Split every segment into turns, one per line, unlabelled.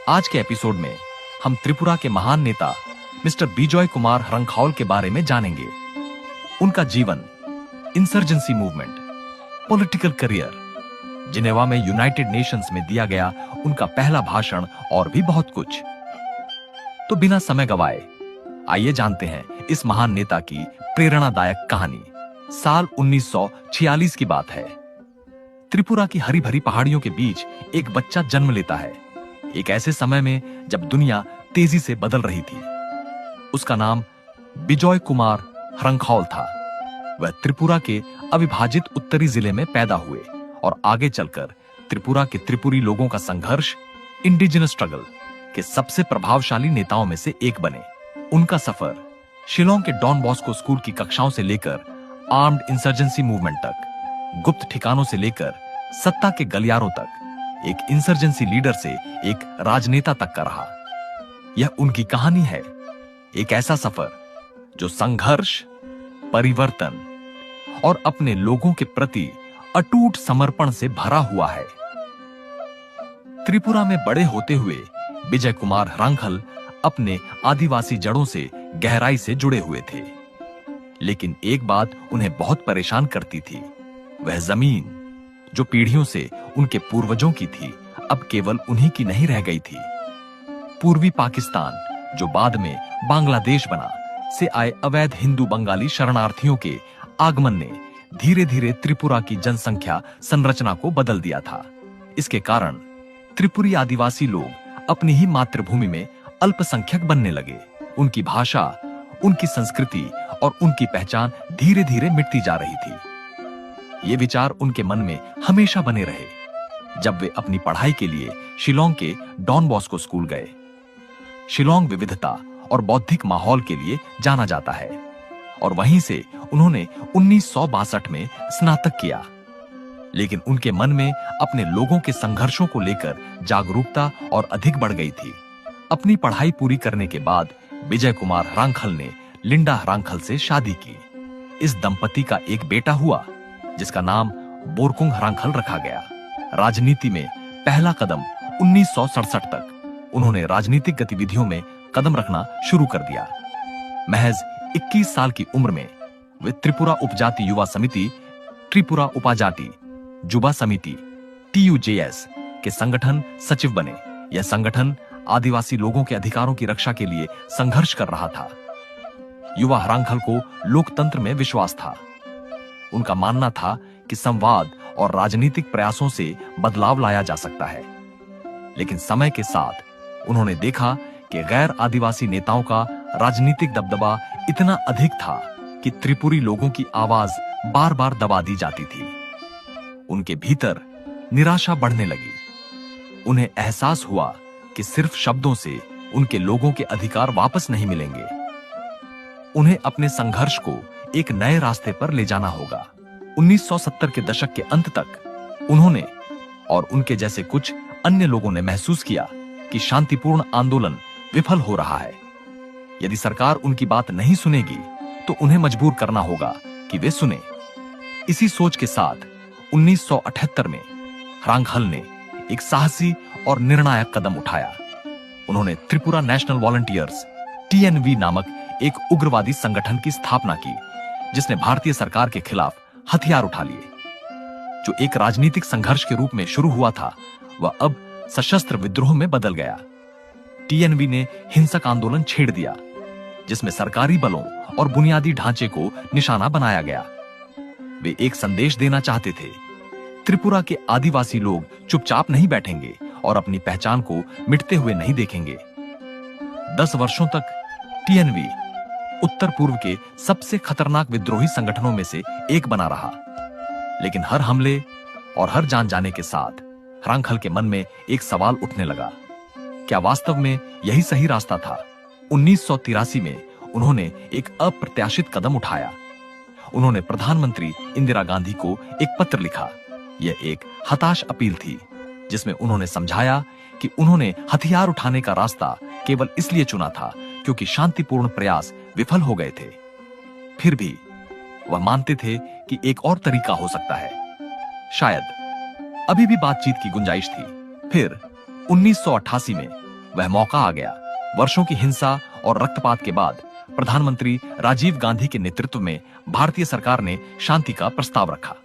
आज के एपिसोड में हम त्रिपुरा के महान नेता मिस्टर बिजॉय कुमार हरंखाउल के बारे में जानेंगे। उनका जीवन, insurgency movement, political career, Geneva में यूनाइटेड नेशंस में दिया गया उनका पहला भाषण और भी बहुत कुछ। तो बिना समय गवाए आइए जानते हैं इस महान नेता की प्रेरणादायक कहानी। साल 1946 की बात है। त्रिपुरा की हरी भरी पहाड़ियों के बीच एक बच्चा जन्म लेता है, एक ऐसे समय में जब दुनिया तेजी से बदल रही थी। उसका नाम बिजॉय कुमार हरंखाउल था। वह त्रिपुरा के अविभाजित उत्तरी जिले में पैदा हुए और आगे चलकर त्रिपुरा के त्रिपुरी लोगों का संघर्ष, इंडिजिनस स्ट्रगल के सबसे प्रभावशाली नेताओं में से एक बने। उनका सफर शिलोंग के डॉन बॉस्को स्कूल की कक्षाओं से लेकर आर्म्ड इंसर्जेंसी मूवमेंट तक, गुप्त ठिकानों से लेकर सत्ता के गलियारों तक, एक इंसर्जेंसी लीडर से एक राजनेता तक का रहा। यह उनकी कहानी है, एक ऐसा सफर जो संघर्ष, परिवर्तन और अपने लोगों के प्रति अटूट समर्पण से भरा हुआ है। त्रिपुरा में बड़े होते हुए बिजय कुमार हरंखाउल अपने आदिवासी जड़ों से गहराई से जुड़े हुए थे, लेकिन एक बात उन्हें बहुत परेशान करती थी। वह जमीन जो पीढ़ियों से उनके पूर्वजों की थी, अब केवल उन्हीं की नहीं रह गई थी। पूर्वी पाकिस्तान, जो बाद में बांग्लादेश बना, से आए अवैध हिंदू बंगाली शरणार्थियों के आगमन ने धीरे धीरे त्रिपुरा की जनसंख्या संरचना को बदल दिया था। इसके कारण त्रिपुरी आदिवासी लोग अपनी ही मातृभूमि में अल्पसंख्यक बनने लगे। उनकी भाषा, उनकी संस्कृति और उनकी पहचान धीरे धीरे मिटती जा रही थी। ये विचार उनके मन में हमेशा बने रहे जब वे अपनी पढ़ाई के लिए शिलोंग के डॉन बॉस्को स्कूल गए। शिलोंग विविधता और बौद्धिक माहौल के लिए जाना जाता है और वहीं से उन्होंने 1962 में स्नातक किया। लेकिन उनके मन में अपने लोगों के संघर्षों को लेकर जागरूकता और अधिक बढ़ गई थी। अपनी पढ़ाई पूरी करने के बाद बिजय कुमार हरंखाउल ने लिंडा हरंखाउल से शादी की। इस दंपति का एक बेटा हुआ जिसका नाम बोरकुंग हरंखाउल रखा गया। राजनीति में पहला कदम 1967 तक उन्होंने राजनीतिक गतिविधियों में कदम रखना शुरू कर दिया। महज 21 साल की उम्र में वे त्रिपुरा उपजाति युवा समिति, त्रिपुरा उपाजाति जुबा समिति TUJS के संगठन सचिव बने। यह संगठन आदिवासी लोगों के अधिकारों की रक्षा के लिए संघर्ष कर रहा था। युवा हरंखाउल को लोकतंत्र में विश्वास था। उनका मानना था कि संवाद और राजनीतिक प्रयासों से बदलाव लाया जा सकता है। लेकिन समय के साथ उन्होंने देखा कि गैर आदिवासी नेताओं का राजनीतिक दबदबा इतना अधिक था कि त्रिपुरी लोगों की आवाज बार बार दबा दी जाती थी। उनके भीतर निराशा बढ़ने लगी। उन्हें एहसास हुआ कि सिर्फ शब्दों से उनके लोगों के अधिकार वापस नहीं मिलेंगे। उन्हें अपने संघर्ष को एक नए रास्ते पर ले जाना होगा। 1970 के दशक के अंत तक उन्होंने और उनके जैसे कुछ अन्य लोगों ने महसूस किया कि शांतिपूर्ण आंदोलन विफल हो रहा है। यदि सरकार उनकी बात नहीं सुनेगी तो उन्हें मजबूर करना होगा कि वे सुने। इसी सोच के साथ 1978 में हरंखाउल ने एक साहसी और निर्णायक कदम उठाया। उन्होंने त्रिपुरा नेशनल वॉलंटियर्स TNV नामक एक उग्रवादी संगठन की स्थापना की, जिसने भारतीय सरकार के खिलाफ हथियार उठा लिए। जो एक राजनीतिक संघर्ष के रूप में शुरू हुआ था, वह अब सशस्त्र विद्रोह में बदल गया। TNV ने हिंसक आंदोलन छेड़ दिया, जिसमें सरकारी बलों और बुनियादी ढांचे को निशाना बनाया गया। वे एक संदेश देना चाहते थे, त्रिपुरा के आदिवासी लोग चुपचाप नहीं बैठेंगे और अपनी पहचान को मिटते हुए नहीं देखेंगे। 10 वर्षों तक TNV उत्तर पूर्व के सबसे खतरनाक विद्रोही संगठनों में से एक बना रहा। लेकिन हर हमले और हर जान जाने के साथ हरंखाउल के मन में एक सवाल उठने लगा, क्या वास्तव में यही सही रास्ता था? 1983 में उन्होंने एक अप्रत्याशित कदम उठाया। उन्होंने प्रधानमंत्री इंदिरा गांधी को एक पत्र लिखा। यह एक हताश अपील थी, जिसमें उन्होंने समझाया कि उन्होंने हथियार उठाने का रास्ता केवल इसलिए चुना था क्योंकि शांतिपूर्ण प्रयास विफल हो गए थे। फिर भी वह मानते थे कि एक और तरीका हो सकता है। शायद अभी भी बातचीत की गुंजाइश थी। फिर 1988 में वह मौका आ गया। वर्षों की हिंसा और रक्तपात के बाद प्रधानमंत्री राजीव गांधी के नेतृत्व में भारतीय सरकार ने शांति का प्रस्ताव रखा।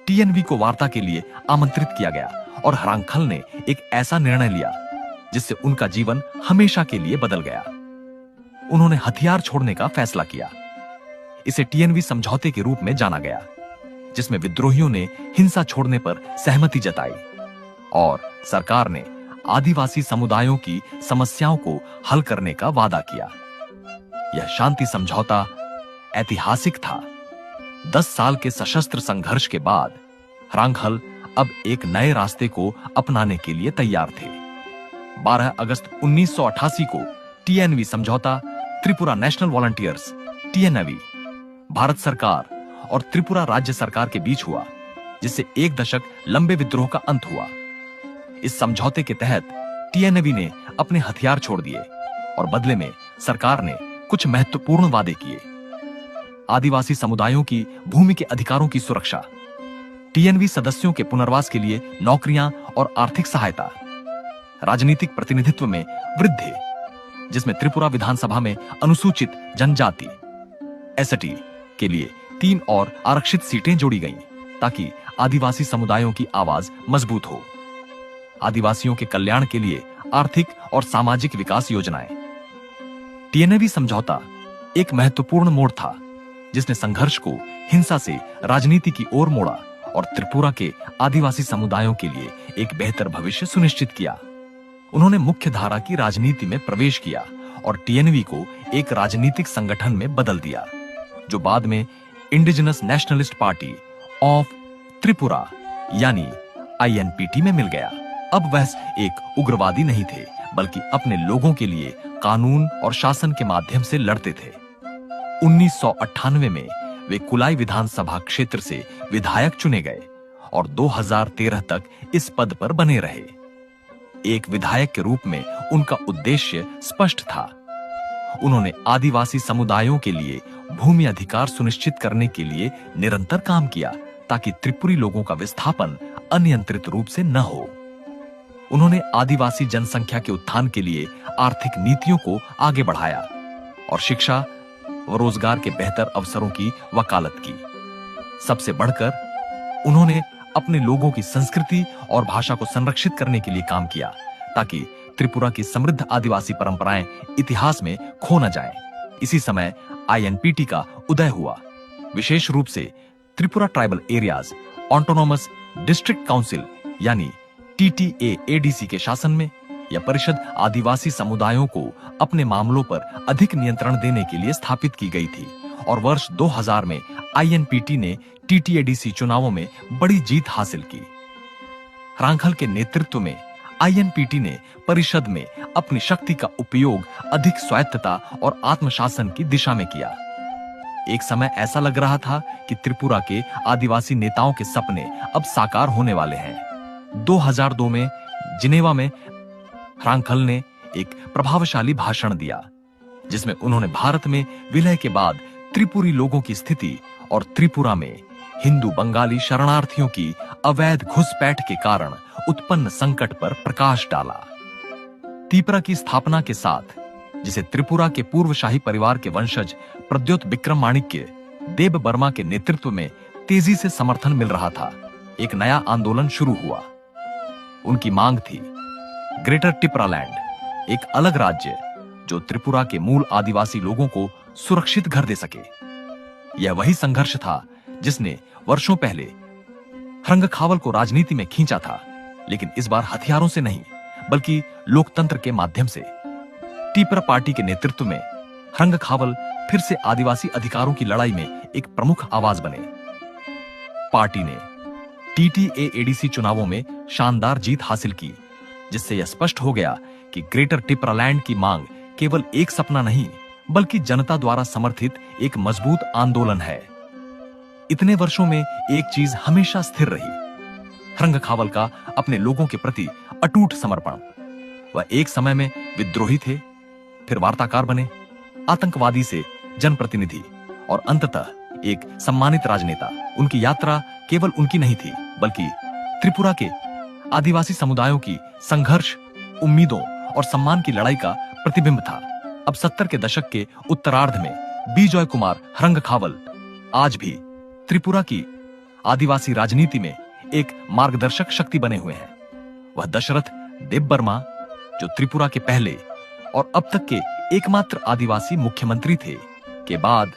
टीएनवी को वार्ता के लिए आमंत्रित किया गया और हरांखल ने एक ऐसा निर्णय लिया जिससे उनका जीवन हमेशा के लिए बदल गया। उन्होंने हथियार छोड़ने का फैसला किया। इसे टीएनवी समझौते के रूप में जाना गया, जिसमें विद्रोहियों ने हिंसा छोड़ने पर सहमति जताई और सरकार ने आदिवासी समुदायों की समस्याओं को हल करने का वादा किया। यह शांति समझौता ऐतिहासिक था। 10 साल के सशस्त्र संघर्ष के बाद हरांखल अब एक नए रास्ते को अपनाने के लिए तैयार थे। 12 अगस्त 1988 को टीएनवी समझौता Tripura national volunteers TNV, Bharat सरकार और त्रिपुरा राज्य सरकार के बीच हुआ, जिससे 1 दशक लंबे विद्रोह का अंत हुआ। इस समझौते के तहत टीएनवी ने अपने हथियार छोड़ दिए और बदले में सरकार ने कुछ महत्वपूर्ण वादे किए। आदिवासी समुदायों की भूमि के अधिकारों की सुरक्षा, टीएनवी सदस्यों के पुनर्वास के लिए नौकरियां और आर्थिक सहायता, राजनीतिक प्रतिनिधित्व में वृद्धि, जिसमें त्रिपुरा विधानसभा में अनुसूचित जनजाति एसटी के लिए 3 और आरक्षित सीटें जोड़ी गईं, ताकि आदिवासी समुदायों की आवाज मजबूत हो। आदिवासियों के कल्याण के लिए आर्थिक और सामाजिक विकास योजनाएं। टीएनवी समझौता एक महत्वपूर्ण मोड़ था, जिसने संघर्ष को हिंसा से राजनीति की ओर मोड़ा और त्रिपुरा के आदिवासी समुदायों के लिए एक बेहतर भविष्य सुनिश्चित किया। उन्होंने मुख्य धारा की राजनीति में प्रवेश किया और टीएनवी को एक राजनीतिक संगठन में बदल दिया, जो बाद में indigenous nationalist party of Tripura यानी आईएनपीटी में मिल गया। अब वह एक उग्रवादी नहीं थे, बल्कि अपने लोगों के लिए कानून और शासन के माध्यम से लड़ते थे। 1998 में वे कुलाई विधानसभा क्षेत्र से विधायक चुने गए और 2013 तक इस पद पर बने रहे। एक विधायक के रूप में उनका उद्देश्य स्पष्ट था। उन्होंने आदिवासी समुदायों के लिए भूमि अधिकार सुनिश्चित करने के लिए निरंतर काम किया, ताकि त्रिपुरी लोगों का विस्थापन अनियंत्रित रूप से न हो। उन्होंने आदिवासी जनसंख्या के उत्थान के लिए आर्थिक नीतियों को आगे बढ़ाया और शिक्षा व रोजगार के बेहतर अवसरों की वकालत की। सबसे बढ़कर उन्होंने अपने लोगों की संस्कृति और भाषा को संरक्षित करने के लिए काम किया, ताकि त्रिपुरा की समृद्ध आदिवासी परंपराएं इतिहास में खो न जाएं। इसी समय आईएनपीटी का उदय हुआ। विशेष रूप से Tripura tribal areas autonomous district council यानी टीटीएएडीसी के शासन में यह परिषद आदिवासी समुदायों को अपने मामलों पर अधिक नियंत्रण देने के लिए स्थापित की गई थी और वर्ष 2000 में आईएनपीटी ने टीटीएडीसी चुनावों में बड़ी जीत हासिल की। हरांखल के नेतृत्व में आईएनपीटी ने परिषद में अपनी शक्ति का उपयोग अधिक स्वायत्तता और आत्मशासन की दिशा में किया। एक समय ऐसा लग रहा था कि त्रिपुरा के आदिवासी नेताओं के सपने अब साकार होने वाले हैं। 2002 में जिनेवा में हरांखल ने एक प्रभावशाली भाषण दिया, जिसमें उन्होंने भारत में विलय के बाद त्रिपुरी लोगों की स्थिति और त्रिपुरा में हिंदू बंगाली शरणार्थियों की अवैध घुसपैठ के कारण उत्पन्न संकट पर प्रकाश डाला। त्रिपुरा की स्थापना के साथ, जिसे त्रिपुरा के पूर्व शाही परिवार के वंशज प्रद्योत विक्रमाणिक्य देव बर्मा के नेतृत्व में तेजी से समर्थन मिल रहा था, एक नया आंदोलन शुरू हुआ। उनकी मांग थी ग्रेटर टिपरालैंड, एक अलग राज्य जो त्रिपुरा के मूल आदिवासी लोगों को सुरक्षित घर दे सके। यह वही संघर्ष था जिसने वर्षों पहले रंगखावल को राजनीति में खींचा था, लेकिन इस बार हथियारों से नहीं, बल्कि लोकतंत्र के माध्यम से। टिपरा पार्टी के नेतृत्व में रंगखावल फिर से आदिवासी अधिकारों की लड़ाई में एक प्रमुख आवाज बने। पार्टी ने टीटीएएडीसी चुनावों में शानदार जीत हासिल की, जिससे यह स्पष्ट हो गया कि ग्रेटर टिपरालैंड की मांग केवल एक सपना नहीं, बल्कि जनता द्वारा समर्थित एक मजबूत आंदोलन है। इतने वर्षों में एक चीज हमेशा स्थिर रही, रंगखावल का अपने लोगों के प्रति अटूट समर्पण। वह एक समय में विद्रोही थे, फिर वार्ताकार बने, आतंकवादी से जनप्रतिनिधि और अंततः एक सम्मानित राजनेता। उनकी यात्रा केवल उनकी नहीं थी, बल्कि त्रिपुरा के आदिवासी समुदायों की संघर्ष, उम्मीदों और सम्मान की लड़ाई का प्रतिबिंब था। अब 70 के दशक के उत्तरार्ध में बिजॉय कुमार रंगखावल आज भी त्रिपुरा की आदिवासी राजनीति में एक मार्गदर्शक शक्ति बने हुए हैं। वह दशरथ देबबर्मा, जो त्रिपुरा के पहले और अब तक के एकमात्र आदिवासी मुख्यमंत्री थे, के बाद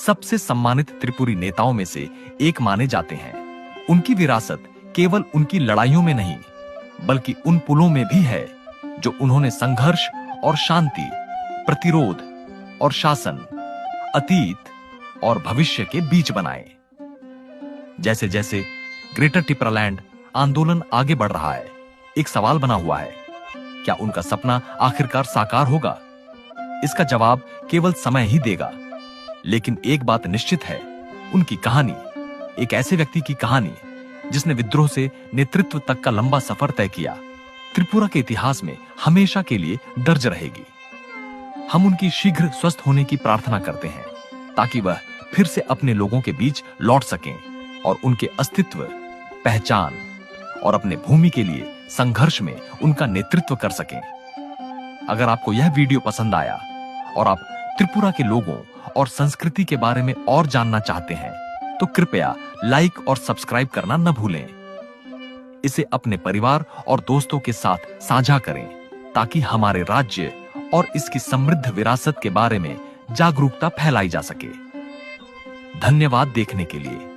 सबसे सम्मानित त्रिपुरी नेताओं में से एक माने जाते हैं। उनकी विरासत केवल उनकी लड़ाइयों में नहीं, बल्कि उन पुलों में भी है जो उन्होंने संघर्ष और शांति, प्रतिरोध और शासन, अतीत और भविष्य के बीच बनाए। जैसे जैसे ग्रेटर टिपरालैंड आंदोलन आगे बढ़ रहा है, एक सवाल बना हुआ है, क्या उनका सपना आखिरकार साकार होगा? इसका जवाब केवल समय ही देगा। लेकिन एक बात निश्चित है, उनकी कहानी एक ऐसे व्यक्ति की कहानी जिसने विद्रोह से नेतृत्व तक का लंबा सफर तय किया, त्रिपुरा के इतिहास में हमेशा के लिए दर्ज रहेगी। हम उनकी शीघ्र स्वस्थ होने की प्रार्थना करते हैं, ताकि वह फिर से अपने लोगों के बीच लौट सकें और उनके अस्तित्व, पहचान और अपने भूमि के लिए संघर्ष में उनका नेतृत्व कर सकें। अगर आपको यह वीडियो पसंद आया और आप त्रिपुरा के लोगों और संस्कृति के बारे में और जानना चाहते हैं, तो कृपया लाइक और सब्सक्राइब करना न भूलें। इसे अपने परिवार और दोस्तों के साथ साझा करें, ताकि हमारे राज्य और इसकी समृद्ध विरासत के बारे में जागरूकता फैलाई जा सके। धन्यवाद देखने के लिए।